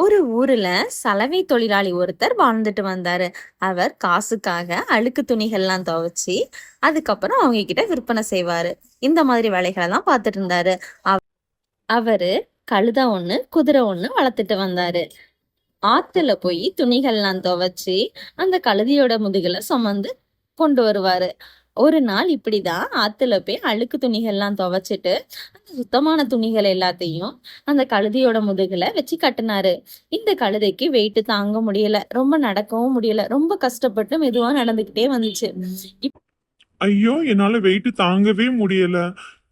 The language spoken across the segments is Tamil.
ஒரு ஊர்ல சலவை தொழிலாளி ஒருத்தர் வாழ்ந்துட்டு வந்தாரு. அவர் காசுக்காக அழுக்கு துணிகள்லாம் துவைச்சு அதுக்கப்புறம் அவங்க கிட்ட விற்பனை செய்வாரு. இந்த மாதிரி வேலைகளை தான் பார்த்துட்டு இருந்தாரு. அவரு கழுதை ஒண்ணு குதிரை ஒண்ணு வளர்த்துட்டு வந்தாரு. ஆத்துல போய் துணிகள்லாம் துவைச்சு அந்த கழுதையோட முதுகுல சுமந்து கொண்டு வருவாரு. ஒரு நாள் இப்படிதான் ஆத்துல போய் அழுக்கு துணிகள்லாம் துவைச்சிட்டு அந்த சுத்தமான துணிகள் எல்லாத்தையும் அந்த கழுதையோட முதுகுல வச்சு கட்டினாரு. இந்த கழுதைக்கு வெயிட் தாங்க முடியல, ரொம்ப நடக்கவும் முடியல, ரொம்ப கஷ்டப்பட்டு மெதுவா நடந்துகிட்டே வந்துச்சு. ஐயோ என்னால வெயிட் தாங்கவே முடியல.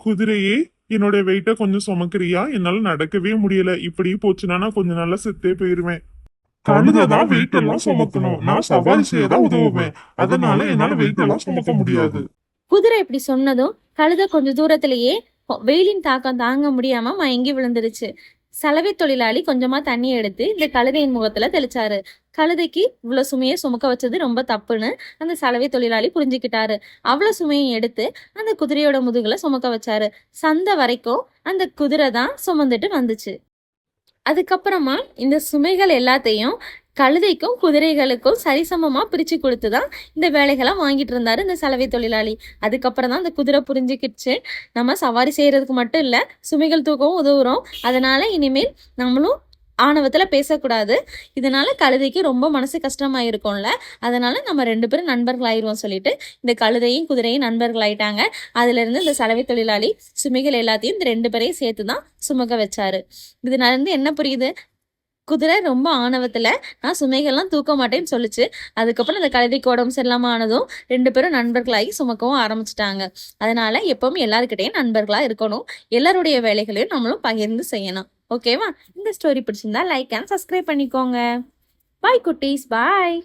குதிரையே, என்னோட வெயிட்ட கொஞ்சம் சுமக்குறியா? என்னால நடக்கவே முடியல. இப்படி போச்சுன்னா நான் கொஞ்ச நாள்ல செத்தே போயிருவேன். கழுதைதான் வெயிட் எல்லாம் சுமக்கணும், நான் சவாரி செய்யதான் உதவுவேன். அதனால என்னால வெயிட் எல்லாம் சுமக்க முடியாது. குதிரை இப்படி சொன்னதும் கழுதை கொஞ்ச தூரத்திலேயே வெயிலின் தாக்கம் தாங்க முடியாம மயங்கி விழுந்துருச்சு. சலவை தொழிலாளி கொஞ்சமா தண்ணி எடுத்து இந்த கழுதையின் முகத்துல தெளிச்சாரு. கழுதைக்கு இவ்வளவு சுமையை சுமக்க வச்சது ரொம்ப தப்புன்னு அந்த சலவை தொழிலாளி புரிஞ்சுக்கிட்டாரு. அவ்வளவு சுமையை எடுத்து அந்த குதிரையோட முதுகுல சுமக்க வச்சாரு. சந்தை வரைக்கும் அந்த குதிரை தான் சுமந்துட்டு வந்துச்சு. அதுக்கப்புறமா இந்த சுமைகள் எல்லாத்தையும் கழுதைக்கும் குதிரைகளுக்கும் சரிசமமா பிரிச்சு கொடுத்துதான் இந்த வேலைகளை வாங்கிட்டு இருந்தாரு இந்த சலவை தொழிலாளி. அதுக்கப்புறம் தான் இந்த குதிரை புரிஞ்சுக்கிடுச்சு, நம்ம சவாரி செய்யறதுக்கு மட்டும் இல்ல, சுமைகள் தூக்கவும் உதவுறோம். அதனால இனிமேல் நம்மளும் ஆணவத்துல பேசக்கூடாது. இதனால கழுதைக்கு ரொம்ப மனசு கஷ்டமாயிருக்கும்ல, அதனால நம்ம 2 பேரும் நண்பர்கள் ஆயிருவோம் சொல்லிட்டு இந்த கழுதையும் குதிரையும் நண்பர்கள் ஆயிட்டாங்க. அதுல இருந்து இந்த சலவை தொழிலாளி சுமைகள் எல்லாத்தையும் இந்த 2 பேரையும் சேர்த்துதான் சுமக்க வச்சாரு. இதனால இருந்து என்ன புரியுது? குதிரை ரொம்ப ஆணவத்துல நான் சுமைகள்லாம் தூக்க மாட்டேன்னு சொல்லிச்சு. அதுக்கப்புறம் அந்த கழுதைக்கு உடம்பு சரியில்லாம ஆனதும் 2 பேரும் நண்பர்களாகி சுமக்கவும் ஆரம்பிச்சிட்டாங்க. அதனால எப்பவும் எல்லாருக்கிட்டையும் நண்பர்களா இருக்கணும். எல்லாருடைய வேலைகளையும் நம்மளும் பகிர்ந்து செய்யணும். ஓகேவா? இந்த ஸ்டோரி பிடிச்சிருந்தா லைக் அண்ட் சப்ஸ்கிரைப் பண்ணிக்கோங்க. பாய் குட்டீஸ், பாய்.